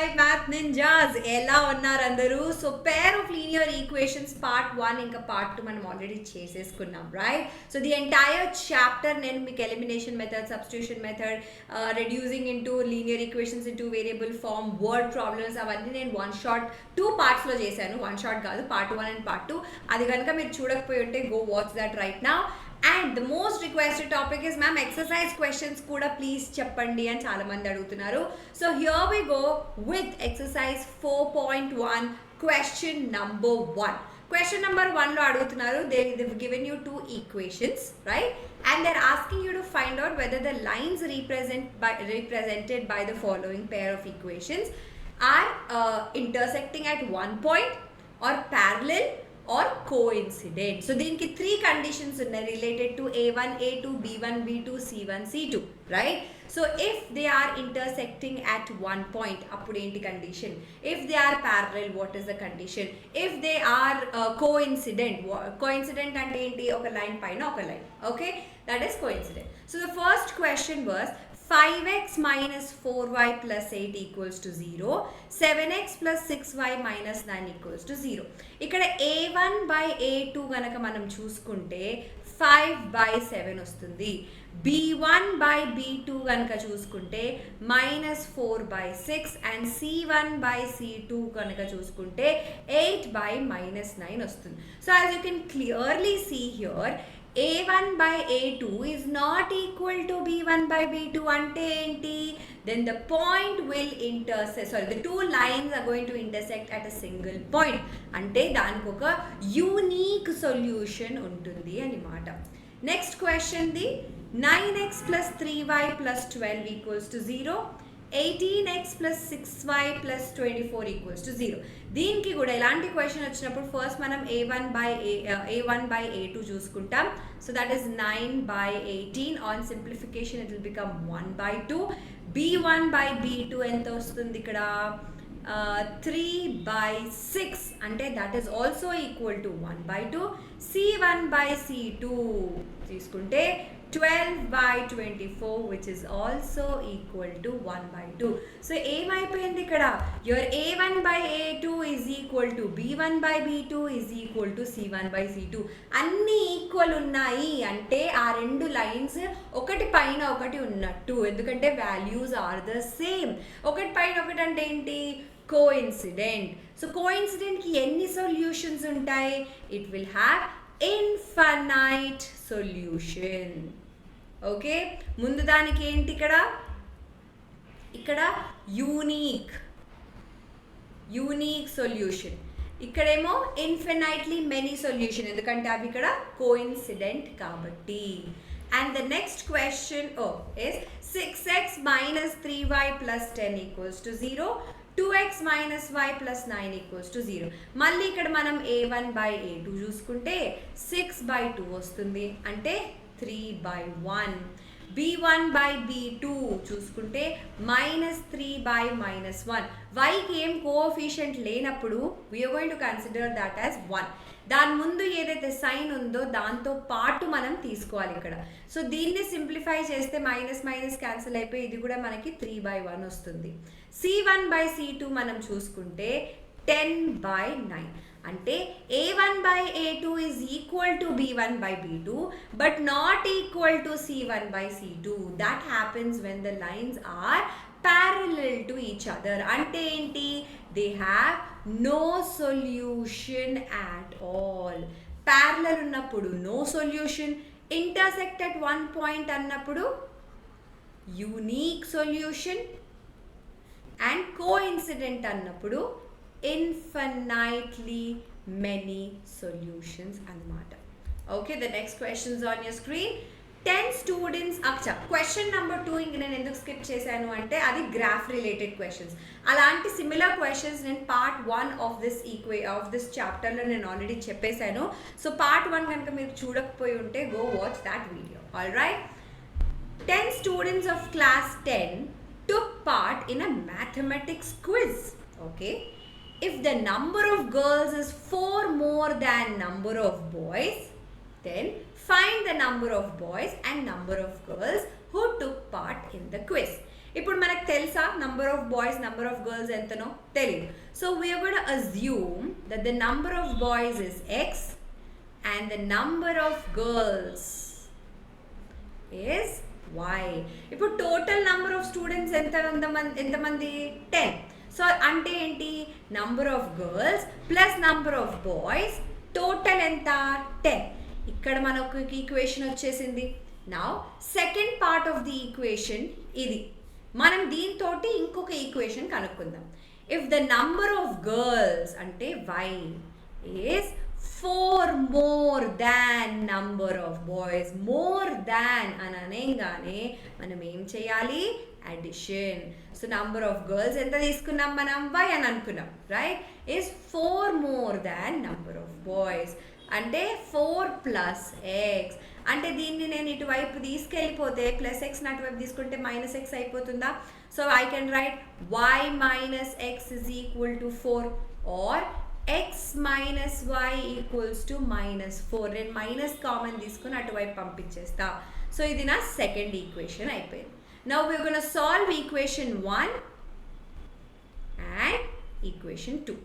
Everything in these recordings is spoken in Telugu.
మై మ్యాథ్ నింజాస్ ఎలా ఉన్నారు అందరూ? So pair of linear equations part 1 ఇంకా పార్ట్ 2 మనం ఆల్రెడీ చేసేసుకున్నాం, right? So the entire chapter నేను మీకు elimination method, substitution method, reducing into linear equations into variable form, word problems అవన్నీ నేను వన్ షాట్ 2 పార్ట్స్లో చేశాను. వన్ షాట్ కాదు, పార్ట్ 1 అండ్ పార్ట్ 2. అది కనుక మీరు చూడకపోయి ఉంటే go watch that right now. And the most requested topic is ma'am exercise questions కూడా ప్లీజ్ చెప్పండి అని చాలా మంది అడుగుతున్నారు. So here we go with exercise 4.1 question number 1. Question number 1లో అడుగుతున్నారు, they've given you 2 equations, right? And they're asking you to find out whether the lines represented by the following pair of equations are intersecting at one point or parallel or coincident. So దీనికి 3 conditions ఉన్నాయి related to A1, A2, B1, B2, C1, C2, right? So if they are intersecting at one point, appudu enti condition? If they are parallel, what is the condition? If they are coincident ante enti? Oka line paina oka line, okay? That is coincident. So the first question was 5x minus 4y plus 8 equals to 0, 7x plus 6y minus 9 equals to 0. ఇక్కడ a1 by a2 గనక మనం చూసుకుంటే 5 by 7 వస్తుంది. b1 by b2 గనక చూసుకుంటే minus 4 by 6 and c1 by c2 గనక చూసుకుంటే 8 by minus 9 వస్తుంది. So as you can clearly see here, a1 by a2 is not equal to b1 by b2 ante enti? Then the point will the two lines are going to intersect at a single point ante daniki oka unique solution untundi ani maata. Next question, the 9x plus 3y plus 12 equals to 0, 18x plus 6y plus 24 equals to 0. దీనికి కూడా ఎలాంటి క్వశ్చన్ వచ్చినప్పుడు ఫస్ట్ మనం a1 by a2 చూసుకుంటాం. So that is 9 by 18. On simplification it will become 1 by 2. b1 by b2 ఎంత వస్తుంది ఇక్కడ? 3 by 6 అంటే that is also equal to 1 by 2. c1 by c2 తీసుకుంటే 12 by 24 which is also equal to 1 by 2. So ఏమైపోయింది ఇక్కడ? your a1 by a2 is equal to b1 by b2 is equal to c1 by c2. అన్ని ఈక్వల్ ఉన్నాయి అంటే ఆ రెండు లైన్స్ ఒకటి పైన ఒకటి ఉన్నట్టు, ఎందుకంటే వాల్యూస్ ఆర్ ద సేమ్. ఒకటి పైన ఒకటి అంటే ఏంటి? కోఇన్సిడెంట్. సో కోఇన్సిడెంట్కి ఎన్ని సొల్యూషన్స్ ఉంటాయి? It will have infinite solution. Okay, ముందు దానికి ఏంటి ఇక్కడ యూనిక్ సొల్యూషన్, ఇక్కడేమో ఇన్ఫినైట్లీ మెనీ సొల్యూషన్, ఎందుకంటే అవి ఇక్కడ కోఇన్సిడెంట్ కాబట్టి. And the next question is 6x minus 3y plus 10 equals to 0, 2x minus y plus 9 equals to 0. మళ్ళీ ఇక్కడ మనం a1 by a2 చూసుకుంటే 6 by 2 వస్తుంది అంటే 3 by 1. b1 by b2 చూసుకుంటే -3 by -1. yకి ఏం కోఎఫిషియంట్ లేనప్పుడు we're going to consider that as 1. దాని ముందు ఏదైతే సైన్ ఉందో దాంతో పాటు మనం తీసుకోవాలి ఇక్కడ. సో దీన్ని సింప్లిఫై చేస్తే మైనస్ మైనస్ క్యాన్సిల్ అయిపోయి ఇది కూడా మనకి 3 by 1 వస్తుంది. c1 by c2 మనం చూసుకుంటే 10 by 9 అంటే a1 by a2 is equal to b1 by b2 but not equal to c1 by c2. That happens when the lines are parallel to each other. అంటే ఏంటి? they have no solution at all. parallel ఉన్నప్పుడు no solution, intersect at one point అన్నప్పుడు unique solution, and coincident అన్నప్పుడు infinitely many solutions అన్నమాట. Okay, the next question is on your screen. 10 students అచ్చా క్వశ్చన్ నెంబర్ 2 ఇంక నేను ఎందుకు స్కిప్ చేశాను అంటే అది గ్రాఫ్ రిలేటెడ్ క్వశ్చన్స్. అలాంటి సిమిలర్ క్వశ్చన్స్ నేను పార్ట్ 1 ఆఫ్ దిస్ చాప్టర్లో నేను ఆల్రెడీ చెప్పేశాను. సో పార్ట్ 1 కనుక మీరు చూడకపోయి ఉంటే go watch that video. All right, 10 students of class 10 took part in a mathematics quiz. Okay, if the number of girls is 4 more than number of boys, then find the number of boys and number of girls who took part in the quiz. ఇప్పుడు మనకు తెలుసా number of boys number of girls ఎంతనో తెలియదు. So we're gonna assume that the number of boys is x and the number of girls is y. ఇప్పుడు టోటల్ నంబర్ ఆఫ్ స్టూడెంట్స్ ఎంతమంది 10. సో అంటే ఏంటి, number of girls plus number of boys total ఎంత 10. ఇక్కడ మనకు ఈక్వేషన్ వచ్చేసింది. Now second part of the equation ఇది. మనం దీంతో ఇంకొక ఈక్వేషన్ కనుక్కుందాం. If the number of girls అంటే why is 4 more than number of boys, more than అని అనగానే మనం ఏం చేయాలి, addition. So number of girls ఎంత తీసుకున్నాం మనం, వై అని అనుకున్నాం, right, is 4 more than number of boys అంటే 4 plus x. అంటే దీన్ని నేను ఇటువైపు తీసుకెళ్ళిపోతే ప్లస్ ఎక్స్ అటువైపు తీసుకుంటే మైనస్ ఎక్స్ అయిపోతుందా. So I can write y minus x is equal to 4 or x minus y equals to -4. నేను మైనస్ కామన్ తీసుకుని అటువైపు పంపించేస్తా. సో ఇది నా సెకండ్ ఈక్వేషన్ అయిపోయింది. Now we're gonna solve equation 1 and equation 2.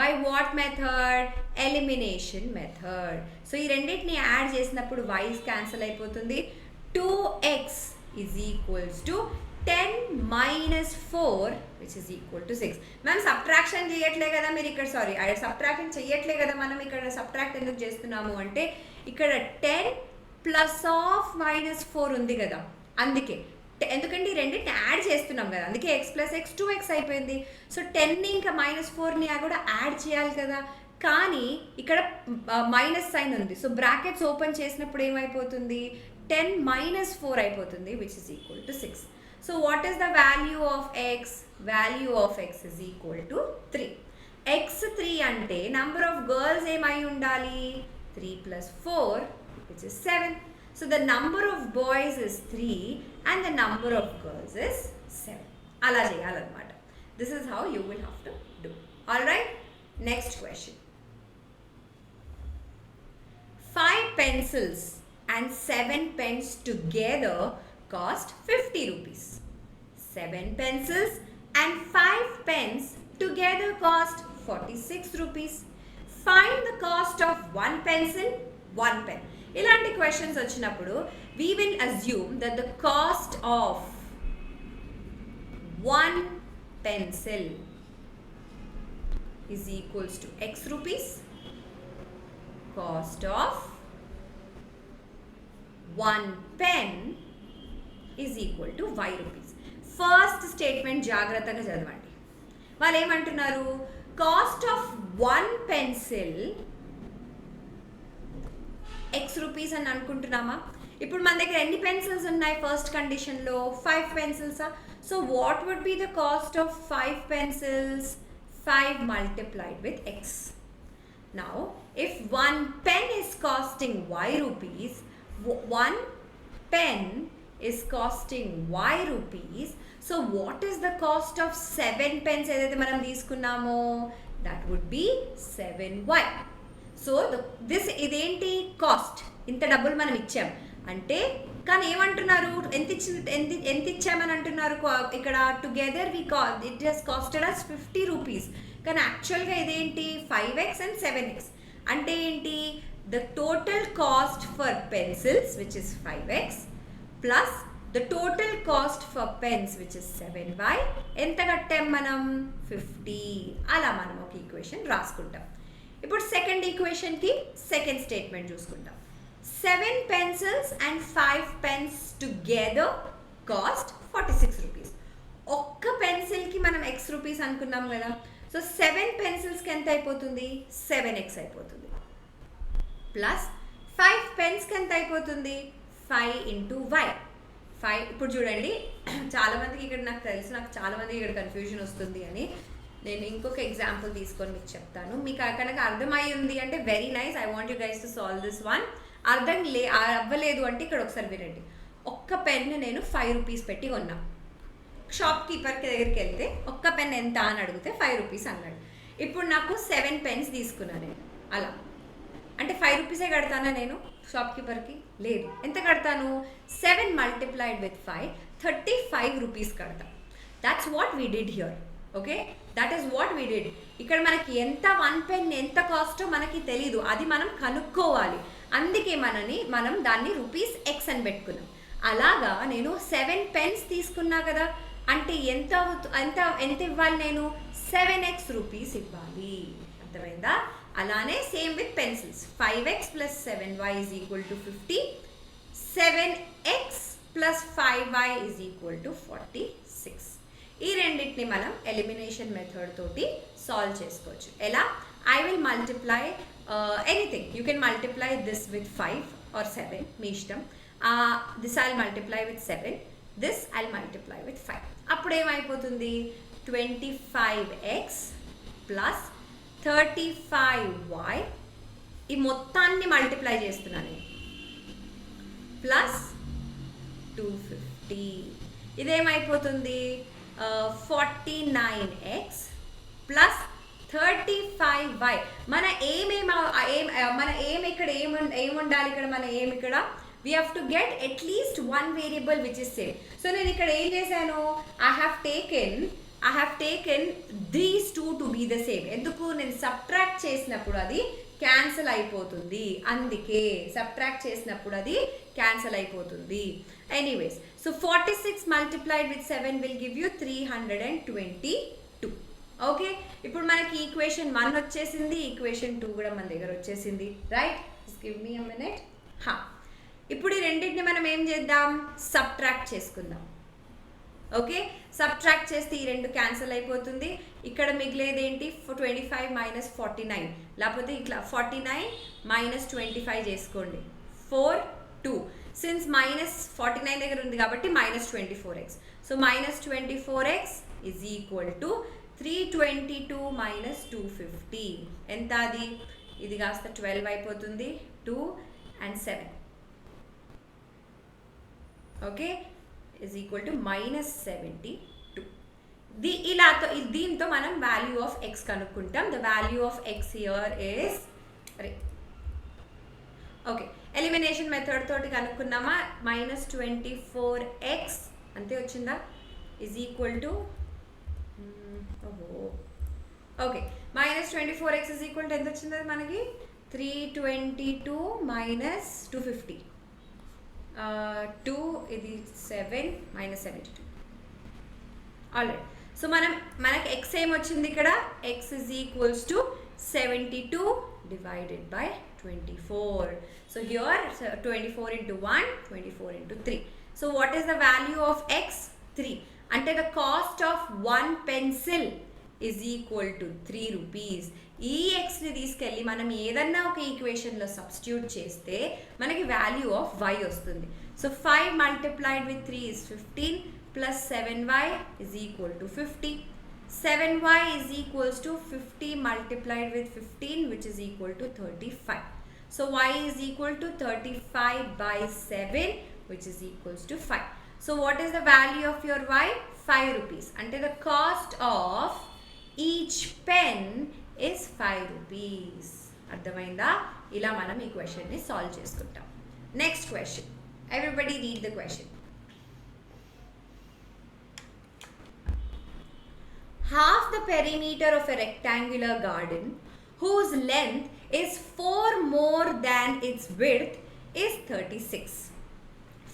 By what method, elimination method. So ఈ రెండింటిని యాడ్ చేసినప్పుడు వైస్ క్యాన్సిల్ అయిపోతుంది. 2x is equals to 10 minus 4 which is equal to 6. మనం సబ్ట్రాక్షన్ చేయట్లే కదా మీరు ఇక్కడ, సారీ సబ్ట్రాక్షన్ చేయట్లే కదా మనం ఇక్కడ. సబ్ట్రాక్ట్ ఎందుకు చేస్తున్నాము అంటే ఇక్కడ 10 ప్లస్ ఆఫ్ -4 ఉంది కదా, అందుకే. ఎందుకంటే ఈ రెండింటిని యాడ్ చేస్తున్నాం కదా, అందుకే x ప్లస్ x 2x అయిపోయింది. సో 10ని ఇంకా -4ని కూడా యాడ్ చేయాలి కదా, కానీ ఇక్కడ మైనస్ సైన్ ఉంది. సో బ్రాకెట్స్ ఓపెన్ చేసినప్పుడు ఏమైపోతుంది, 10 - 4 అయిపోతుంది which is equal to 6. So what is the value of x? Value of x is equal to 3. x 3 అంటే number of girls ఏమై ఉండాలి, 3 plus 4 which is 7. So the number of boys is 3 and the number of girls is 7. అలా చేయాలన్నమాట. This is how you will have to do. Alright, next question. 5 pencils and 7 pens together cost 50 rupees. 7 pencils and 5 pens together cost 46 rupees. Find the cost of 1 pencil, 1 pen. ఇలాంటి క్వశ్చన్స్ వచ్చినప్పుడు we will assume that the cost of 1 pencil is equals to x rupees. Cost of 1 pen is equal to y rupees. First statement జాగ్రత్తగా చదవండి. వాళ్ళు ఏమంటున్నారు, cost of 1 pencil x rupees అని అనుకుంటున్నామా. ఇప్పుడు మన దగ్గర ఎన్ని పెన్సిల్స్ ఉన్నాయి ఫస్ట్ కండిషన్లో, 5 పెన్సిల్సా. So what would be the cost of 5 pencils, 5 multiplied with x. Now if 1 pen is costing y rupees, 1 pen is costing y rupees. So what is the cost of 7 pens ఏదైతే మనం తీసుకున్నామో, that would be 7y. So ఇదేంటి కాస్ట్, ఇంత డబ్బులు మనం ఇచ్చాం అంటే, కానీ ఏమంటున్నారు, ఎంత ఇచ్చామని అంటున్నారు ఇక్కడ. Together it has costed us 50 rupees. కానీ యాక్చువల్గా ఇదేంటి 5x and 7x అంటే ఏంటి, the total cost for pencils which is 5x plus the total cost for pens which is 7y. ఎంత కట్టాం మనం, 50. అలా మనం ఒక ఈక్వేషన్ రాసుకుంటాం. ఇప్పుడు సెకండ్ ఈక్వేషన్కి సెకండ్ స్టేట్మెంట్ చూసుకుంటాం. 7 pencils and 5 pens together cost 46 rupees. ఒక్క పెన్సిల్కి మనం x రూపీస్ అనుకున్నాం కదా. సో 7 పెన్సిల్స్కి ఎంత అయిపోతుంది, 7x అయిపోతుంది. ప్లస్ 5 పెన్స్కి ఎంత అయిపోతుంది, 5 into y. 5. ఇప్పుడు చూడండి, చాలామందికి ఇక్కడ నాకు తెలుసు, నాకు చాలామందికి ఇక్కడ కన్ఫ్యూజన్ వస్తుంది అని నేను ఇంకొక ఎగ్జాంపుల్ తీసుకొని మీకు చెప్తాను. మీకు కనుక అర్థమై ఉంది అంటే very nice, I want you guys to solve this one. అవ్వలేదు అంటే ఇక్కడ ఒకసారి వినండి. ఒక్క పెన్ను నేను 5 రూపీస్ పెట్టి కొన్నా. షాప్ కీపర్కి దగ్గరికి వెళ్తే ఒక్క పెన్ ఎంత అని అడిగితే 5 రూపీస్ అన్నాడు. ఇప్పుడు నాకు 7 పెన్స్ తీసుకున్నా నేను. అలా అంటే 5 రూపీసే కడతానా నేను షాప్ కీపర్కి? లేదు. ఎంత కడతాను, 7 multiplied with 5 35 రూపీస్ కడతా. That's what we did here. Okay, that is what we did. ఇక్కడ మనకి ఎంత 1 పెన్ ఎంత కాస్టో మనకి తెలీదు, అది మనం కనుక్కోవాలి. అందుకే మనం దాన్ని రూపీస్ ఎక్స్ అని పెట్టుకున్నాం. అలాగా నేను 7 పెన్స్ తీసుకున్నా కదా, అంటే ఎంత ఇవ్వాలి, నేను 7x రూపీస్ ఇవ్వాలి. అర్థమైందా? అలానే same with pencils. 5x plus 7y is equal to 50, 7x plus 5y is equal to 46. ఈ రెండింటిని మనం ఎలిమినేషన్ మెథడ్ తోటి సాల్వ్ చేసుకోవచ్చు. ఎలా? I will multiply anything. You can multiply this with 5 or 7, మీ ఇష్టం. This I will multiply with 7, this I will multiply with 5. అప్పుడు ఏమైపోతుంది? 25x ప్లస్ 35y, ఈ మొత్తాన్ని మల్టిప్లై చేస్తున్నాను, ప్లస్ 250. ఇదేమైపోతుంది? 49x plus 35y. మన ఏం ఇక్కడ ఏముండాలి? ఇక్కడ మన ఏం ఇక్కడ we have to get at least one variable which is same. So నేను ఇక్కడ ఏం చేశాను? I have taken these two to be the same. ఎందుకు? నేను సబ్ట్రాక్ట్ చేసినప్పుడు అది క్యాన్సిల్ అయిపోతుంది, అందుకే సబ్ట్రాక్ట్ చేసినప్పుడు అది క్యాన్సిల్ అయిపోతుంది. Anyways, so 46 multiplied with 7 will give you 322. Okay, ఇప్పుడు మనకి ఈక్వేషన్ 1 వచ్చేసింది, ఈక్వేషన్ 2 కూడా మన దగ్గర వచ్చేసింది. Right, give me a minute. ఇప్పుడు ఈ రెండింటిని మనం ఏం చేద్దాం? సబ్ట్రాక్ట్ చేసుకుందాం. ఓకే, సబ్ట్రాక్ట్ చేస్తే ఈ రెండు క్యాన్సిల్ అయిపోతుంది. ఇక్కడ మిగిలేది ఏంటి? 25 మైనస్ 49, లేకపోతే ఇట్లా 49 మైనస్ 25 చేసుకోండి. 4 2. సిన్స్ మైనస్ 49 దగ్గర ఉంది కాబట్టి minus 24x. So minus 24x is equal to 322 minus 250. ఎంత అది? ఇది కాస్త 12 అయిపోతుంది. 2 and 7. Okay, is equal to minus 72. దీంతో మనం వాల్యూ ఆఫ్ ఎక్స్ కనుక్కుంటాం. The value of x here is okay, elimination method తోటి కనుక్కున్నామా? మైనస్ 24x అంతే వచ్చిందా? Is equal to okay, minus 24x is equal to ఎంత వచ్చింది అది మనకి? 322 మైనస్ 250. 2 ఇది 7 మైనస్ 72. ఆల్రైట్, సో మనకి ఎక్స్ ఏమొచ్చింది ఇక్కడ? X is equals to 72 divided by 24. So here 24 into 1, 24 into 3. So what is the value of X? 3. అంటే the cost of 1 pencil is equal to 3 rupees. ఈ ఎక్స్ని తీసుకెళ్ళి మనం ఏదన్నా ఒక ఈక్వేషన్లో సబ్స్టిట్యూట్ చేస్తే మనకి వాల్యూ ఆఫ్ y వస్తుంది. So 5 multiplied with 3 is 15 plus 7y is equal to 50. 7y is equals to 50 multiplied with 15, which is equal to 35. So y is equal to 35 by 7, which is equals to 5. So what is the value of your y? 5 rupees. Ante the cost of each pen is 5 rupees. అర్థమైందా? ఇలా మనం ఈ క్వశ్చన్ని సాల్వ్ చేసుకుంటాం. Next question, everybody read the question. Half the perimeter of a rectangular garden whose length is 4 more than its width is 36.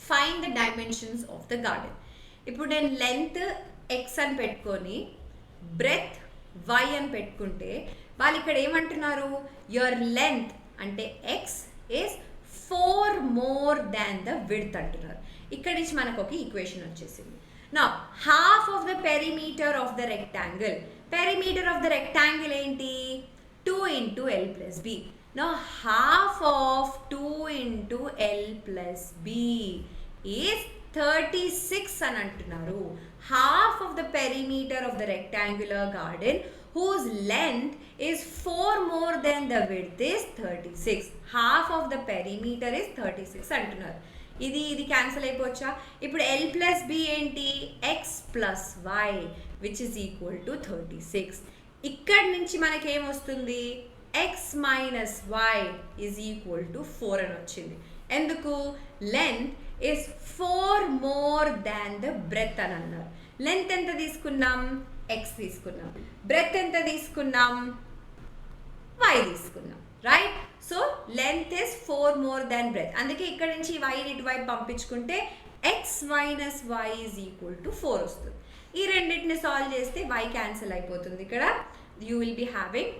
Find the dimensions of the garden. ఇప్పుడు నేను లెంత్ x అని పెట్టుకొని బ్రెత్ y అని పెట్టుకుంటే వాళ్ళు ఇక్కడ ఏమంటున్నారు? యువర్ లెంత్ అంటే x is 4 more than the width అంటున్నారు. ఇక్కడ నుంచి మనకు ఒక ఈక్వేషన్ వచ్చేసింది. Now, half of the perimeter of the rectangle. Perimeter of the rectangle ఏంటి? 2 into L plus B. Now, half of 2 into L plus B is 36 అని అంటున్నారు. Half of the perimeter of the rectangular garden whose length is 4 more than the width is 36. Half of the perimeter is 36 అంటున్నారు. ఇది క్యాన్సిల్ అయిపోవచ్చా? ఇప్పుడు L ప్లస్ బి ఏంటి? X plus y which is equal to 36. ఇక్కడి నుంచి మనకేమొస్తుంది? X minus y is equal to 4 అని వచ్చింది. ఎందుకు? Length is 4 more than the breadth అని అన్నారు. లెంత్ ఎంత తీసుకున్నాం, ఎక్స్ తీసుకున్నాం. బ్రెత్ ఎంత తీసుకున్నాం, y తీసుకున్నాం, right. So length is 4 more than breadth. అందుకే ఇక్కడ నుంచి y ఇటువైపు పంపించుకుంటే x minus y is equal to 4 వస్తుంది. ఈ రెండింటిని సాల్వ్ చేస్తే y క్యాన్సిల్ అయిపోతుంది. ఇక్కడ you will be having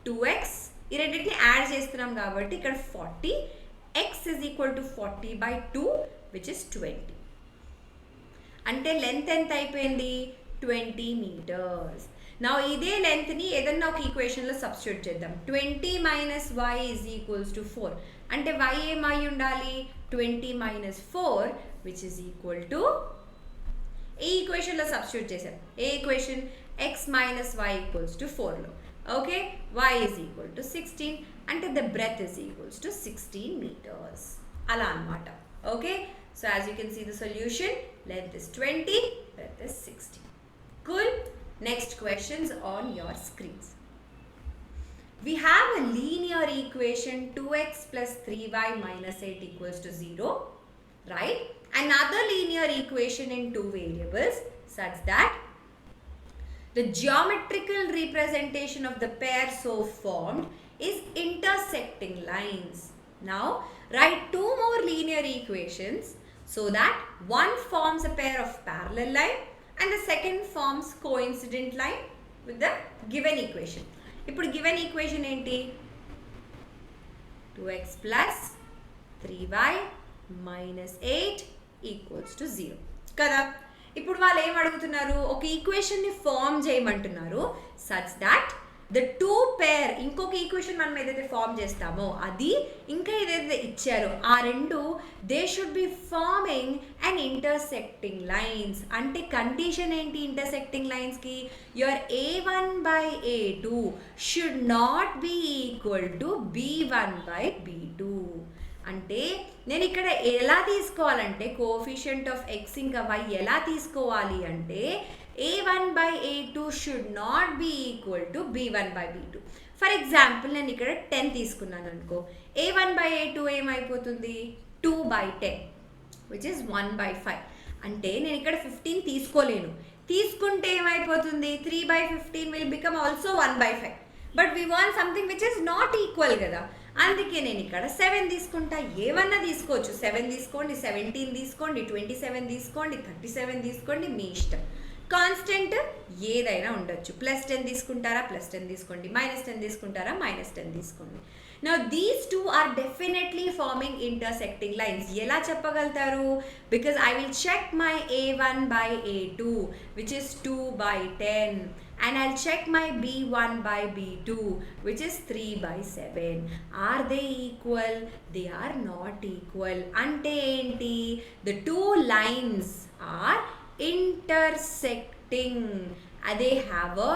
2x. ఈ రెండింటిని యాడ్ చేస్తున్నాం కాబట్టి ఇక్కడ 40. x is equal to 40/2 which is 20. అంటే లెంత్ ఎంత అయిపోయింది, 20 meters. నా ఇదే లెంత్ని ఏదన్నా ఒక ఈక్వేషన్లో సబ్స్టిట్యూట్ చేద్దాం. 20 minus y is equals to 4. అంటే y ఏమై ఉండాలి, 20 minus 4 which is equal to, ఈ ఈక్వేషన్లో సబ్స్టిట్యూట్ చేసాం. ఏ equation, x minus y equals to 4లో. Okay, y is equal to 16. అంటే the breadth is equals to 16 meters. అలా అనమాట. Okay, so as you can see the solution, length is 20, breadth is 60. Cool. Next questions on your screens. We have a linear equation 2x plus 3y minus 8 equals to 0, right? Another linear equation in two variables such that the geometrical representation of the pair so formed is intersecting lines. Now write two more linear equations so that one forms a pair of parallel line and the second forms coincident line with the given equation. ఇప్పుడు given equation ఏంటి, 2x plus 3y minus 8 equals to 0 కదా. ఇప్పుడు వాళ్ళు ఏం అడుగుతున్నారు, ఒక ఈక్వేషన్ని ఫామ్ చేయమంటున్నారు such that the two pair, ఇంకొక ఈక్వేషన్ మనం ఏదైతే ఫామ్ చేస్తామో అది ఇంకా ఏదైతే ఇచ్చారో ఆ రెండు, they should be forming and intersecting lines. అంటే కండిషన్ ఏంటి ఇంటర్సెక్టింగ్ లైన్స్కి, your a1/a2 should not be equal to b1/b2. అంటే నేను ఇక్కడ ఎలా తీసుకోవాలంటే కోఎఫిషియంట్ ఆఫ్ ఎక్స్ ఇంకా వై ఎలా తీసుకోవాలి అంటే a1/a2 should not be equal to b1/b2. For example నేను ఇక్కడ 10 తీసుకున్నాను అనుకో, a1/a2 ఏమైపోతుంది, 2/10 విచ్ ఇస్ 1/5. అంటే నేను ఇక్కడ 15 తీసుకోలేను, తీసుకుంటే ఏమైపోతుంది, 3/15 will become also 1/5. But we want something which is not equal కదా. అందుకే నేను ఇక్కడ 7 తీసుకుంటా. ఏమన్నా తీసుకోవచ్చు, 7 తీసుకోండి, 17 తీసుకోండి, 27 తీసుకోండి, 37 తీసుకోండి, మీ ఇష్టం. కాన్స్టెంట్ ఏదైనా ఉండొచ్చు. +10 తీసుకుంటారా, +10 తీసుకోండి. -10 తీసుకుంటారా, -10 తీసుకోండి. Now these two are definitely forming intersecting lines. ఎలా చెప్పగలుగుతారు, because I will check my a1/a2 which is 2/10 and I'll check my b1/b2 which is 3/7. Are they equal? They are not equal. అంటే ఏంటి, the two lines are intersecting. They have a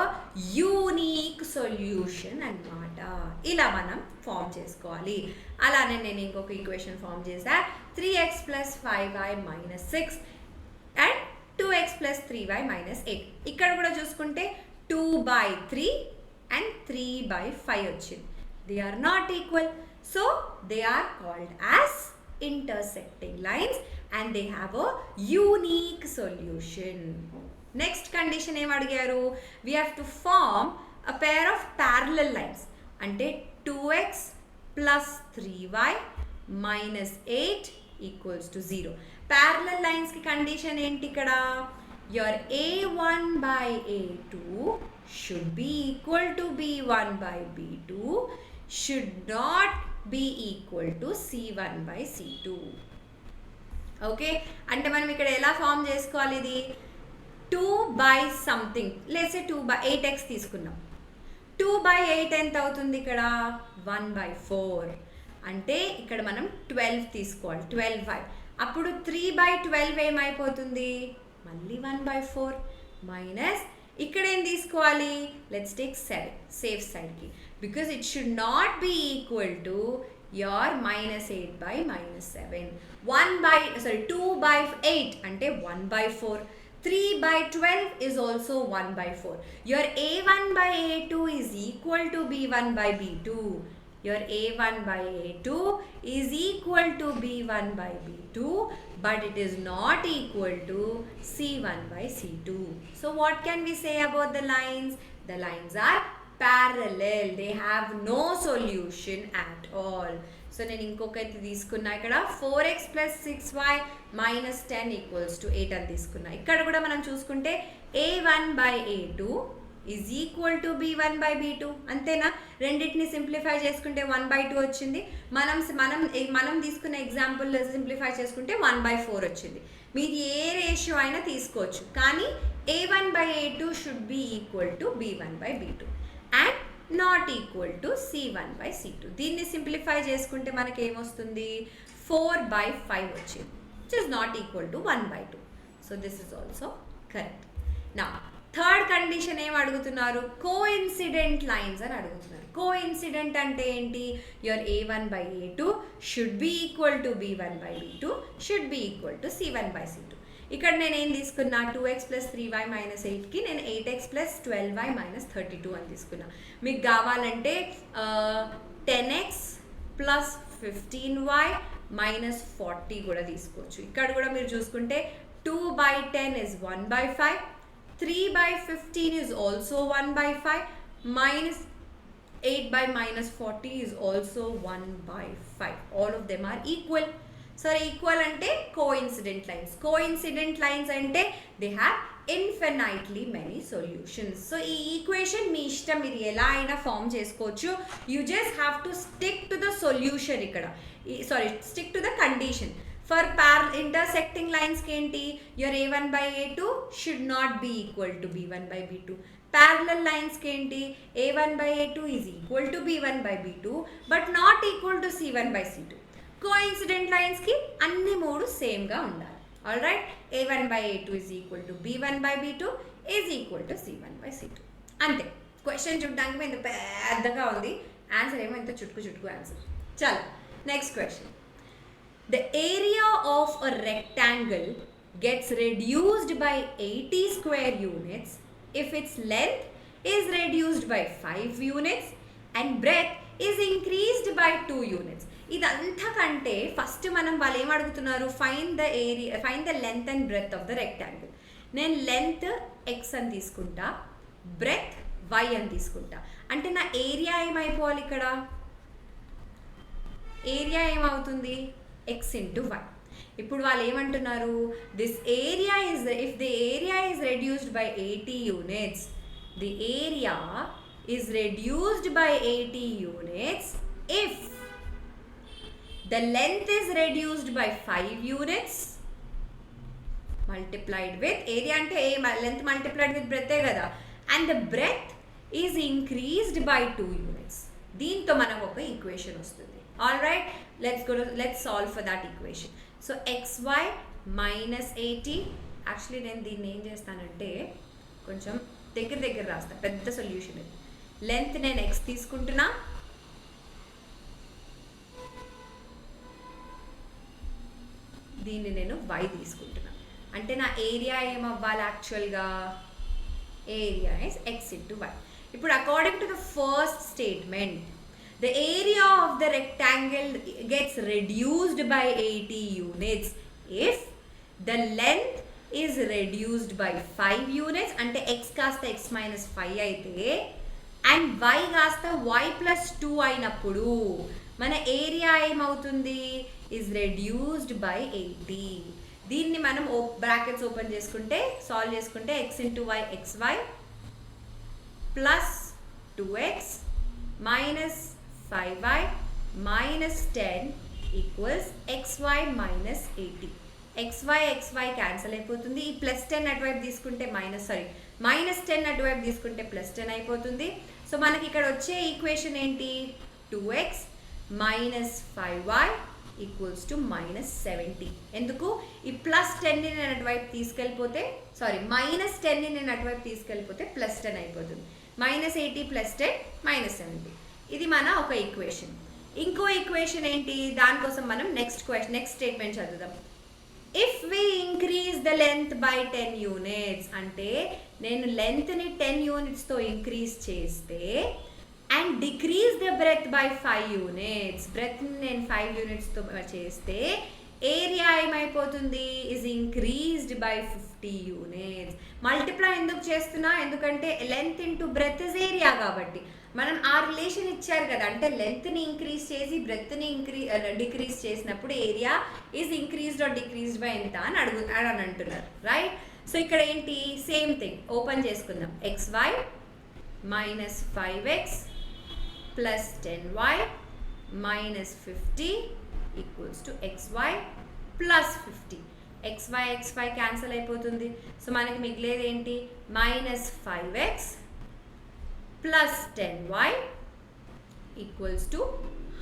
unique solution అన్నమాట. ఇలా మనం ఫామ్ చేసుకోవాలి. అలానే నేను ఇంకొక ఈక్వేషన్ ఫామ్ చేసా, 3x plus 5y minus 6 and 2x plus 3y minus 8. ఇక్కడ కూడా చూసుకుంటే 2/3 and 3/5 వచ్చింది. They are not equal. So they are called as intersecting lines and they have a unique solution. Next condition ఏం అడిగారు, we have to form a pair of parallel lines. అంటే 2x plus 3y minus 8 equals to 0. Parallel lines కి కండిషన్ ఏంటి ఇక్కడ, your a1/a2 should be equal to b1/b2 should not be equal to c1/c2. Okay, అంటే మనం ఇక్కడ ఎలా ఫామ్ చేసుకోవాలి, ఇది 2/something, లేసే 2/8x తీసుకున్నాం. 2/8 ఎంత అవుతుంది ఇక్కడ, 1/4. అంటే ఇక్కడ మనం 12 తీసుకోవాలి, 12y. అప్పుడు 3/12 ఏమైపోతుంది, మళ్ళీ 1/4 మైనస్ ఇక్కడ ఏం తీసుకోవాలి, లెట్స్ టేక్ 7 సేఫ్ సైడ్కి, because it should not be equal to your -8/-7. 2/8 అంటే 1/4. 3/12 is also 1/4. Your a1/a2 is equal to b1/b2. your a1 by a2 is equal to b1 by b2, but it is not equal to c1 by c2. So what can we say about the lines? The lines are parallel. They have no solution at all. So నేను ఇంకొకటి తీసుకున్నా, ఇక్కడ 4x plus 6y minus 10 equals to 8 అని తీసుకున్నా. ఇక్కడ కూడా మనం చూసుకుంటే a1 by a2 is equal to b1 by b2. అంతేనా? రెండింటిని సింప్లిఫై చేసుకుంటే 1/2 వచ్చింది. మనం తీసుకున్న ఎగ్జాంపుల్ సింప్లిఫై చేసుకుంటే 1/4 వచ్చింది. మీది ఏ రేషియో అయినా తీసుకోవచ్చు, కానీ a1 by a2 should be equal to b1 by b2 and not equal to c1 by c2. దీన్ని సింప్లిఫై చేసుకుంటే మనకి ఏమొస్తుంది? 4/5 వచ్చింది, which is not equal to 1/2. So this is also correct. నా థర్డ్ కండిషన్ ఏం అడుగుతున్నారు? కోఇన్సిడెంట్ లైన్స్ అని అడుగుతున్నారు. కోఇన్సిడెంట్ అంటే ఏంటి? Your a1 by a2 should be equal to b1 by b2 should be equal to c1 by c2. ఇక్కడ నేను ఏం తీసుకున్నా? 2x ప్లస్ 3y మైనస్ 8కి నేను 8x ప్లస్ 12y మైనస్ 32 అని తీసుకున్నా. మీకు కావాలంటే 10x ప్లస్ 15y మైనస్ 40 కూడా తీసుకోవచ్చు. ఇక్కడ కూడా మీరు చూసుకుంటే 2/10 is 1/5, 3/15 is also 1/5, minus 8 by minus 40 is also 1/5. All of them are equal. So equal ante coincident lines. Coincident lines ante they have infinitely many solutions. So ee equation మీ ఇష్టం, మీరు ఎలా అయినా ఫామ్ చేసుకోవచ్చు. You just have to stick to the solution ఇక్కడ. Stick to the condition. For intersecting lines ఏంటి? Your a1 by a2 should not be equal to b1 by b2. Parallel lines ఏంటి? a1 by a2 is equal to b1 by b2 but not equal to c1 by c2. Coincident lines కి అన్ని మూడు సేమ్ గా ఉండాలి. All right, a1 by a2 is equal to b1 by b2 is equal to c1 by c2. అంతే. క్వశ్చన్ చూడడానికి ఇంత పెద్దగా ఉంది, ఆన్సర్ ఏమో ఇంత చుట్టుకు ఆన్సర్. చలో next question. The area of a rectangle gets reduced by 80 square units if its length is reduced by 5 units and breadth is increased by 2 units. ఇదంతా కంటే ఫస్ట్ మనం వాళ్ళు ఏం అడుగుతున్నారు? Find the length and breadth of the rectangle. నేను లెంత్ x అని తీసుకుంటా, బ్రెత్ y అని తీసుకుంటా. అంటే నా ఏరియా ఏమైపోవాలి? ఇక్కడ ఏరియా ఏమవుతుంది? x into y. ఇప్పుడు వాళ్ళు ఏమంటున్నారు? This area is, if the area is reduced by 80 units, the area is reduced by 80 units if the length is reduced by 5 units multiplied with area ante length multiplied with breadth kada, and the breadth is increased by 2 units. దీంతో మనకు ఒక ఈక్వేషన్ వస్తుంది. All right, let's solve for that equation. So xy minus 80, actually నేను దీన్ని ఏం చేస్తానంటే కొంచెం దగ్గర రాస్తాను, పెద్ద సొల్యూషన్ ఇది. లెంత్ నేను x తీసుకుంటున్నా, దీన్ని నేను y తీసుకుంటున్నా. అంటే నా ఏరియా ఏమవ్వాలి? యాక్చువల్గా area is x into y. ఇప్పుడు according to the first statement, the area of the rectangle gets reduced by 80 units if the length is reduced by 5 units. అంటే x కాస్త x మైనస్ 5 అయితే అండ్ y కాస్త y ప్లస్ 2 అయినప్పుడు మన ఏరియా ఏమవుతుంది? Is reduced by 80. దీన్ని మనం బ్రాకెట్స్ ఓపెన్ చేసుకుంటే సాల్వ్ చేసుకుంటే x into y xy plus 2x minus 5y minus 10 equals xy minus 80. xy cancel అయిపోతుంది. ఈ ప్లస్ 10 అటువైపు తీసుకుంటే మైనస్ 10 అటువైపు తీసుకుంటే ప్లస్ 10 అయిపోతుంది. సో మనకి ఇక్కడ వచ్చే ఈక్వేషన్ ఏంటి? 2x minus 5y equals to minus 70. ఎందుకు? ఈ ప్లస్ 10ని నేను అటువైపు తీసుకెళ్ళిపోతే మైనస్ 10ని నేను అటువైపు తీసుకెళ్ళిపోతే ప్లస్ 10 అయిపోతుంది. Minus 80 plus 10 minus 70. ఇది మన ఒక ఈక్వేషన్. ఇంకో ఈక్వేషన్ ఏంటి? దానికోసం మనం నెక్స్ట్ స్టేట్మెంట్ చదువుదాం. If we increase the length by 10 units, అంటే నేను లెంత్ని 10 unitsతో ఇంక్రీజ్ చేస్తే and decrease the breadth by 5 units. Breadth నేను 5 యూనిట్స్తో చేస్తే ఏరియా ఏమైపోతుంది, is increased by 50 units. Multiply ఎందుకు చేస్తున్నా, ఎందుకంటే లెంత్ ఇంటూ బ్రెత్ ఇస్ ఏరియా కాబట్టి. మనం ఆ రిలేషన్ ఇచ్చారు కదా, అంటే లెంత్ని ఇంక్రీజ్ చేసి బ్రెత్ని డిక్రీజ్ చేసినప్పుడు area is increased are decreased by ఎంత అని అంటున్నారు, రైట్? సో ఇక్కడ ఏంటి, సేమ్ థింగ్ ఓపెన్ చేసుకుందాం. xy minus 5x plus 10y minus 50 equals to xy plus 50. xy cancel అయిపోతుంది. సో మనకి మిగిలేది ఏంటి, minus 5x plus 10y equals to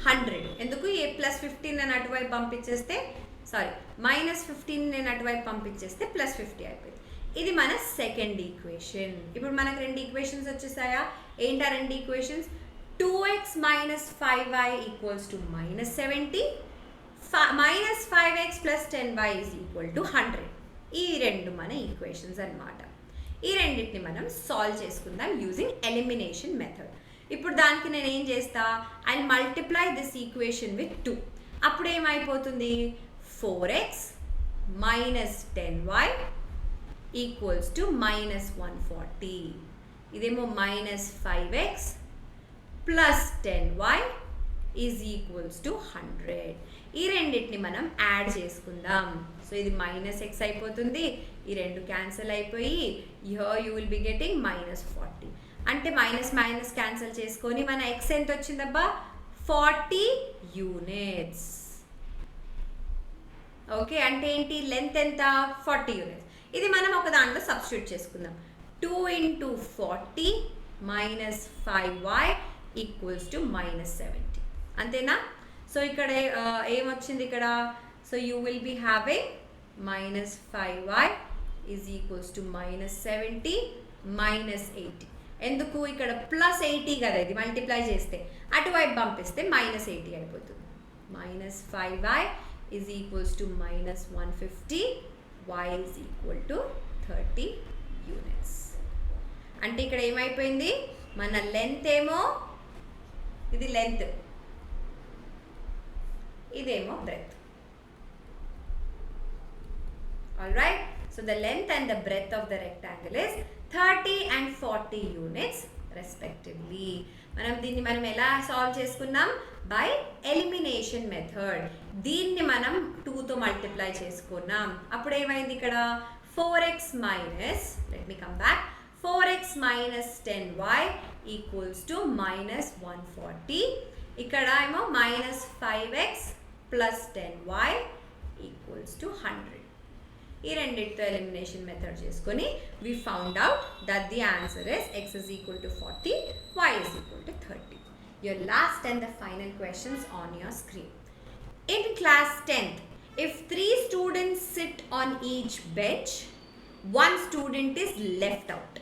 100. ఎందుకు ఈ ప్లస్ 15 నేను అటువైపు పంపించేస్తే, సారీ మైనస్ 15 నేను అటువైపు పంపించేస్తే ప్లస్ 50 అయిపోయింది. ఇది మన సెకండ్ ఈక్వేషన్. ఇప్పుడు మనకు రెండు ఈక్వేషన్స్ వచ్చేసాయా? ఏంటా రెండు equations? 2x minus 5y equals to minus 70, minus 5x plus 10y is equal to 100. ఈ రెండు మన ఈక్వేషన్స్ అన్నమాట. ఈ రెండింటిని మనం సాల్వ్ చేసుకుందాం యూజింగ్ ఎలిమినేషన్ మెథడ్. ఇప్పుడు దానికి నేను ఏం చేస్తా, I multiply this equation with 2. అప్పుడు ఏమైపోతుంది, 4x minus 10y equals to minus 140. ఇదేమో minus 5x plus 10y is equals to 100. ఈ రెండింటిని మనం యాడ్ చేసుకుందాం. సో ఇది మైనస్ x అయిపోతుంది, ఈ రెండు క్యాన్సిల్ అయిపోయి here you will be getting minus 40. అంటే మైనస్ మైనస్ క్యాన్సిల్ చేసుకొని మన x ఎంత వచ్చిందబ్బా, 40 యూనిట్స్. ఓకే, అంటే ఏంటి, లెంత్ ఎంత, 40 యూనిట్స్. ఇది మనం ఒక దాంట్లో సబ్స్టిట్యూట్ చేసుకుందాం. 2 into 40 minus 5y equals to minus 70. అంతేనా? సో ఇక్కడ ఏమొచ్చింది ఇక్కడ, so you will be having minus 5y is equals to minus 70 minus 80. ఎందుకు, ఇక్కడ ప్లస్ 80 కదా, ఇది మల్టిప్లై చేస్తే అటువైపు పంపిస్తే మైనస్ 80 అయిపోతుంది. Minus 5y is equals to minus 150, y is equal to 30 units. అంటే ఇక్కడ ఏమైపోయింది, మన లెంత్ ఏమో, ఇది లెంత్, ఇదేమో breadth. Alright, so the length and the breadth of the rectangle is 30 and 40 units respectively. మనం ఎలా సాల్వ్ చేసుకున్నాం, బై ఎలిమినేషన్ మెథడ్. దీన్ని మనం 2తో మల్టిప్లై చేసుకున్నాం. అప్పుడు ఏమైంది ఇక్కడ, 4x minus, let me come back, 4x minus 10y equals to minus 140. ఇక్కడ ఏమో minus 5x plus 10y equals to 100. ఈ రెండింటితో ఎలిమినేషన్ మెథడ్ చేసుకొని we found out that the answer is x is equal to 40, y is equal to 30. Your last and the final questions on your screen. In class 10th, if 3 students sit on each bench, 1 student is left out.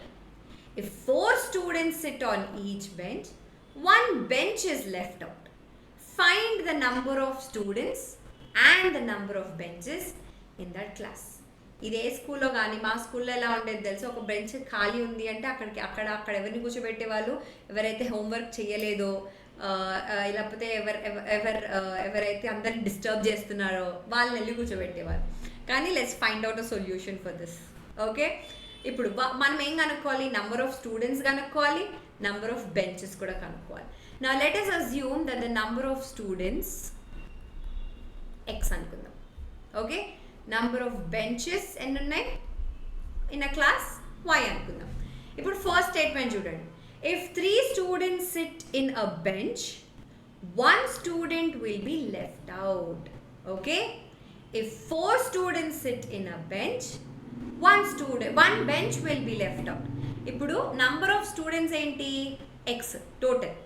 If 4 students sit on each bench, 1 bench is left out. Find the number of students and the number of benches in that class. ఇదే స్కూల్లో కానీ మా స్కూల్లో ఎలా ఉండేది తెలుసు, ఒక బెంచ్ ఖాళీ ఉంది అంటే అక్కడ ఎవరిని కూర్చోబెట్టేవాళ్ళు, ఎవరైతే హోంవర్క్ చేయలేదో లేకపోతే ఎవరైతే అందరిని డిస్టర్బ్ చేస్తున్నారో వాళ్ళని వెళ్ళి కూర్చోబెట్టేవాళ్ళు. కానీ let's find out a solution for this. Okay, ఇప్పుడు మనం ఏం కనుక్కోవాలి, నంబర్ ఆఫ్ స్టూడెంట్స్ కనుక్కోవాలి, నంబర్ ఆఫ్ బెంచెస్ కూడా కనుక్కోవాలి. Now let us assume that the number of students x అనుకుందాం. ఓకే, నంబర్ ఆఫ్ బెంచెస్ ఎన్ని ఉన్నాయి ఇన్ అ క్లాస్, y అనుకుందాం. ఇప్పుడు ఫస్ట్ స్టేట్మెంట్ చూడండి, if 3 students sit in a bench, 1 student will be left out. Okay, if 4 students sit in a bench, 1 bench will be left out. ఇప్పుడు నంబర్ ఆఫ్ స్టూడెంట్స్ ఏంటి, x టోటల్.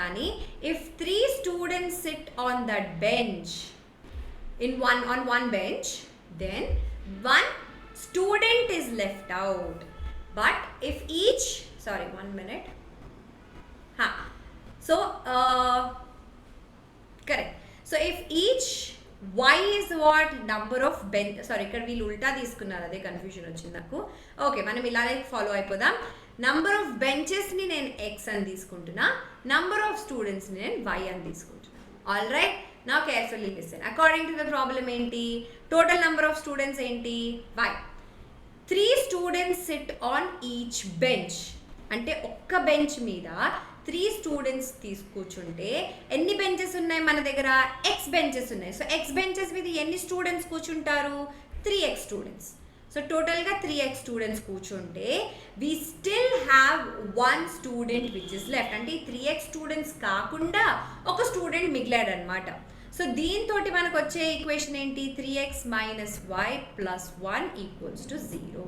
కానీ if 3 students sit on that bench on one bench, then 1 student is left out. But if each, sorry, 1 minute. So correct. So if each y is what, number of bench, sorry, ఇక్కడ వీళ్ళు ఉల్టా తీసుకున్నారు, అదే కన్ఫ్యూజన్ వచ్చింది నాకు. ఓకే, మనం ఇలానే ఫాలో అయిపోదాం. నంబర్ ఆఫ్ బెంచెస్ని నేను ఎక్స్ అని తీసుకుంటున్నా, నంబర్ ఆఫ్ స్టూడెంట్స్ని నేను వై అని తీసుకుంటున్నా. ఆల్ రైట్, నా carefully listen. According to the problem ఏంటి, టోటల్ నంబర్ ఆఫ్ స్టూడెంట్స్ ఏంటి, y. 3 students sit on each bench అంటే ఒక్క బెంచ్ మీద 3 స్టూడెంట్స్ కూర్చుంటే ఎన్ని బెంచెస్ ఉన్నాయి మన దగ్గర, ఎక్స్ బెంచెస్ ఉన్నాయి. సో ఎక్స్ బెంచెస్ మీద ఎన్ని స్టూడెంట్స్ కూర్చుంటారు, 3x స్టూడెంట్స్. సో టోటల్గా 3x స్టూడెంట్స్ కూర్చుంటే we still have 1 student which is left. అంటే ఈ 3x స్టూడెంట్స్ కాకుండా ఒక స్టూడెంట్ మిగిలాడు అనమాట. సో దీంతో మనకు వచ్చే ఈక్వేషన్ ఏంటి, 3x minus y plus 1 equals to 0.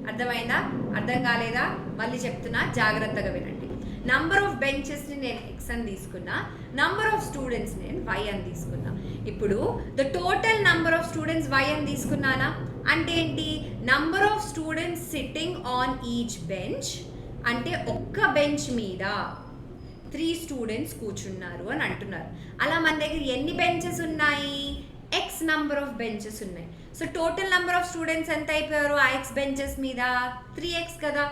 అర్థమైందా, అర్థం కాలేదా, మళ్ళీ చెప్తున్నా జాగ్రత్తగా వినండి. నంబర్ ఆఫ్ బెంచెస్ని నేను ఎక్స్ అని తీసుకున్నా, నంబర్ ఆఫ్ స్టూడెంట్స్ నేను వై అని తీసుకున్నా. ఇప్పుడు the total number of students y అని తీసుకున్నానా అంటే ఏంటి, number of students sitting on each bench అంటే ఒక్క బెంచ్ మీద 3 స్టూడెంట్స్ కూర్చున్నారు అని అంటున్నారు. అలా మన దగ్గర ఎన్ని బెంచెస్ ఉన్నాయి, ఎక్స్ నంబర్ ఆఫ్ బెంచెస్ ఉన్నాయి. So total number of students ఎంత అయిపోయారు ఆ ఎక్స్ బెంచెస్ మీద, 3x కదా.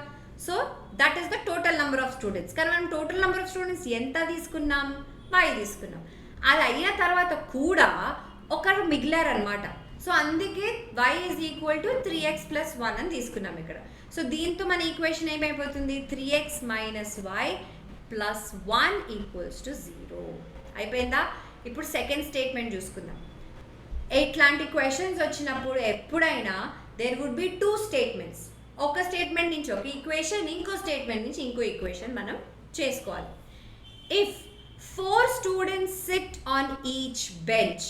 So that is the total number of students. కానీ మనం టోటల్ నెంబర్ ఆఫ్ స్టూడెంట్స్ ఎంత తీసుకున్నాం, వై తీసుకున్నాం. అది అయిన తర్వాత కూడా ఒకరు మిగిలారనమాట. సో అందుకే y is equal to 3x plus 1 అని తీసుకున్నాం ఇక్కడ. సో దీంతో మన ఈక్వేషన్ ఏమైపోతుంది, 3x minus y plus 1 equals to 0 అయిపోయిందా. ఇప్పుడు సెకండ్ స్టేట్మెంట్ చూసుకుందాం. ఇట్లాంటి క్వశ్చన్స్ వచ్చినప్పుడు ఎప్పుడైనా దేర్ వుడ్ బి 2 స్టేట్మెంట్స్. ఒక స్టేట్మెంట్ నుంచి ఒక ఈక్వేషన్, ఇంకో స్టేట్మెంట్ నుంచి ఇంకో ఈక్వేషన్ మనం చేసుకోవాలి. If 4 students sit on each bench,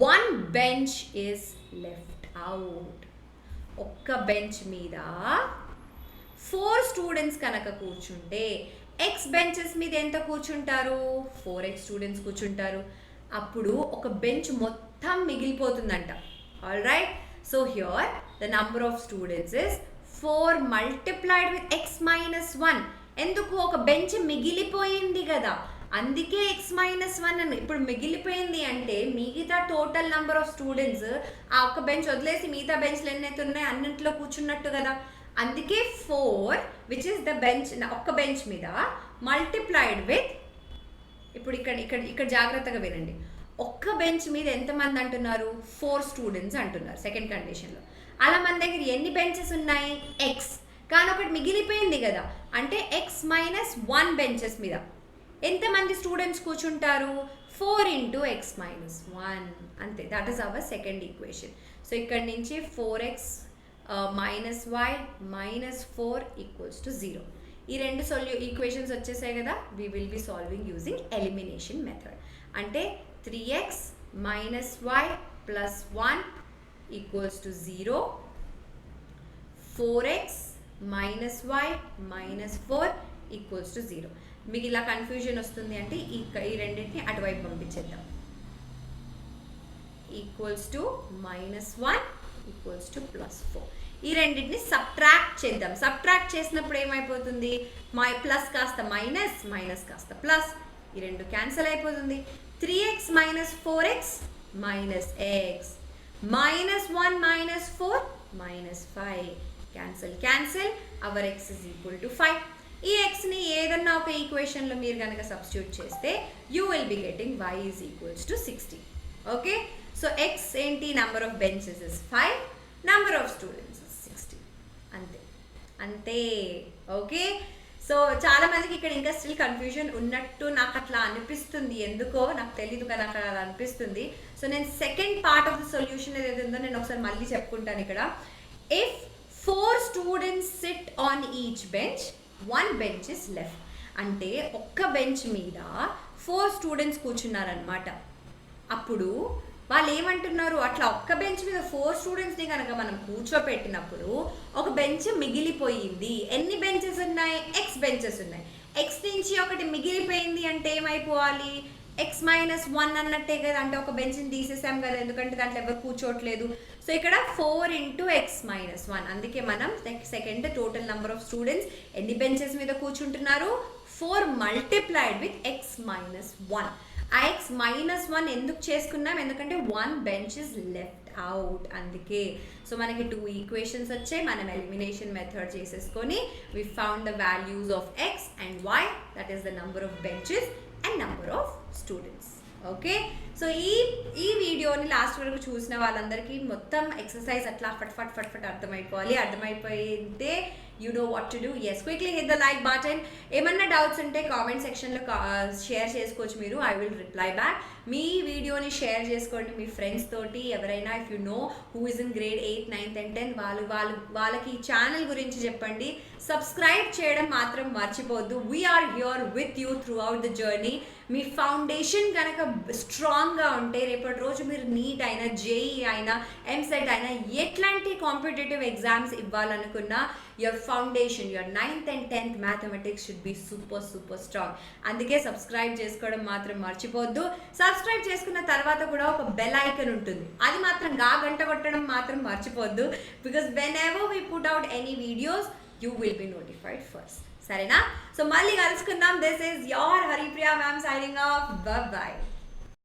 1 bench is left out. ఒక్క బెంచ్ మీద 4 స్టూడెంట్స్ కనుక కూర్చుంటే ఎక్స్ బెంచెస్ మీద ఎంత కూర్చుంటారు, 4x స్టూడెంట్స్ కూర్చుంటారు. అప్పుడు ఒక బెంచ్ మొత్తం మిగిలిపోతుందంట. All right, so here the number of students is 4 multiplied with x minus 1. ఎందుకు, ఒక బెంచ్ మిగిలిపోయింది కదా, అందుకే x మైనస్ 1 అని. ఇప్పుడు మిగిలిపోయింది అంటే మిగతా టోటల్ నెంబర్ ఆఫ్ స్టూడెంట్స్ ఆ ఒక్క బెంచ్ వదిలేసి మిగతా బెంచ్లు ఎన్నైతే ఉన్నాయి అన్నింటిలో కూర్చున్నట్టు కదా. అందుకే 4 విచ్ ఇస్ ద బెంచ్, ఒక్క బెంచ్ మీద మల్టిప్లైడ్ విత్, ఇప్పుడు ఇక్కడ ఇక్కడ ఇక్కడ జాగ్రత్తగా వినండి, ఒక్క బెంచ్ మీద ఎంతమంది అంటున్నారు, 4 స్టూడెంట్స్ అంటున్నారు సెకండ్ కండిషన్లో. అలా మన దగ్గర ఎన్ని బెంచెస్ ఉన్నాయి, ఎక్స్, కానీ ఒకటి మిగిలిపోయింది కదా, అంటే ఎక్స్ మైనస్ 1 బెంచెస్ మీద ఎంతమంది స్టూడెంట్స్ కూర్చుంటారు, 4 ఇంటూ ఎక్స్ మైనస్ 1 అంతే. That is our second equation. So ఇక్కడ నుంచి 4x minus y minus 4 equals to 0. ఈ రెండు ఈక్వేషన్స్ వచ్చేసాయి కదా. We will be solving using elimination method. అంటే 3x minus y plus 1 equals to 0, 4x minus y minus 4 equals to 0. మీకు ఇలా కన్ఫ్యూజన్ వస్తుంది అంటే ఈ రెండింటిని అటువైపు పంపించేద్దాం. Equals to minus 1 equals to plus 4. ఈ రెండింటిని సబ్ట్రాక్ట్ చేద్దాం. సబ్ట్రాక్ట్ చేసినప్పుడు ఏమైపోతుంది, ప్లస్ కాస్త మైనస్, మైనస్ కాస్త ప్లస్, ఈ రెండు క్యాన్సిల్ అయిపోతుంది. 3x minus 4x minus x minus 1 minus 4 minus 5 cancel cancel, our x is equal to 5. ఈ xని ఏదన్నా ఒక ఈక్వేషన్లో మీరు కనుక సబ్స్టిట్యూట్ చేస్తే you will be getting y is equals to 60. Okay, so x ఏంటి, number of benches is 5, number of students is 60. అంతే అంతే. ఓకే, సో చాలా మందికి ఇక్కడ ఇంకా స్టిల్ కన్ఫ్యూజన్ ఉన్నట్టు నాకు అట్లా అనిపిస్తుంది, ఎందుకో నాకు తెలీదు కదా, నాకు అలా అనిపిస్తుంది. సో నేను second part of the solution ఏదైతే ఉందో నేను ఒకసారి మళ్ళీ చెప్పుకుంటాను ఇక్కడ. If 4 students sit on each bench, 1 bench is left. అంటే ఒక్క బెంచ్ మీద 4 స్టూడెంట్స్ కూర్చున్నారనమాట. అప్పుడు వాళ్ళు ఏమంటున్నారు, అట్లా ఒక్క బెంచ్ మీద 4 స్టూడెంట్స్ని కనుక మనం కూర్చోపెట్టినప్పుడు ఒక బెంచ్ మిగిలిపోయింది. ఎన్ని బెంచెస్ ఉన్నాయి, ఎక్స్ బెంచెస్ ఉన్నాయి. ఎక్స్ నుంచి ఒకటి మిగిలిపోయింది అంటే ఏమైపోవాలి, ఎక్స్ మైనస్ 1 అన్నట్టే కదా. అంటే ఒక బెంచ్ని తీసేసాం కదా, ఎందుకంటే దాంట్లో ఎవరు కూర్చోట్లేదు. సో ఇక్కడ 4 ఇంటూ ఎక్స్ మైనస్ 1. అందుకే మనం second total number of students ఎన్ని బెంచెస్ మీద కూర్చుంటున్నారు, 4 మల్టిప్లైడ్ విత్ ఎక్స్ మైనస్ 1. ఆ ఎక్స్ మైనస్ 1 ఎందుకు చేసుకున్నాం, ఎందుకంటే 1 బెంచ్ ఇస్ లెఫ్ట్ అవుట్. అందుకే సో మనకి 2 ఈక్వేషన్స్ వచ్చాయి. మనం ఎలిమినేషన్ మెథడ్ చేసేసుకొని we found the values of x and y, that is the number of benches and number of students. Okay, so ఈ వీడియోని లాస్ట్ వరకు చూసిన వాళ్ళందరికీ మొత్తం ఎక్సర్సైజ్ అట్లా ఫట్ అర్థమైపోవాలి. అర్థమైపోయితే you know what to do. Yes, quickly hit the like button. ఏమన్నా డౌట్స్ ఉంటే కామెంట్ సెక్షన్లో షేర్ చేసుకోవచ్చు మీరు. I will reply back. మీ వీడియోని షేర్ చేసుకోండి మీ ఫ్రెండ్స్ తోటి. ఎవరైనా if you know who is in grade 8, 9th and 10 వాళ్ళకి ఈ ఛానల్ గురించి చెప్పండి. సబ్స్క్రైబ్ చేయడం మాత్రం మర్చిపోవద్దు. We're here with you throughout the journey. మీ ఫౌండేషన్ కనుక స్ట్రాంగ్గా ఉంటే రేపటి రోజు మీరు నీట్ అయినా, జేఈ అయినా, ఎంసెట్ అయినా ఎట్లాంటి కాంపిటేటివ్ ఎగ్జామ్స్ ఇవ్వాలనుకున్నా your foundation, your 9th and 10th mathematics should be super strong. అందుకే సబ్స్క్రైబ్ చేసుకోవడం మాత్రం మర్చిపోవద్దు. సబ్స్క్రైబ్ చేసుకున్న తర్వాత కూడా ఒక బెల్ ఐకన్ ఉంటుంది, అది మాత్రం గంట కొట్టడం మాత్రం మర్చిపోవద్దు. Because when ever we put out any videos you will be notified first. సరేనా? సో మళ్ళీ కలుసుకుందాం. This is your Haripriya ma'am signing off. Bye bye.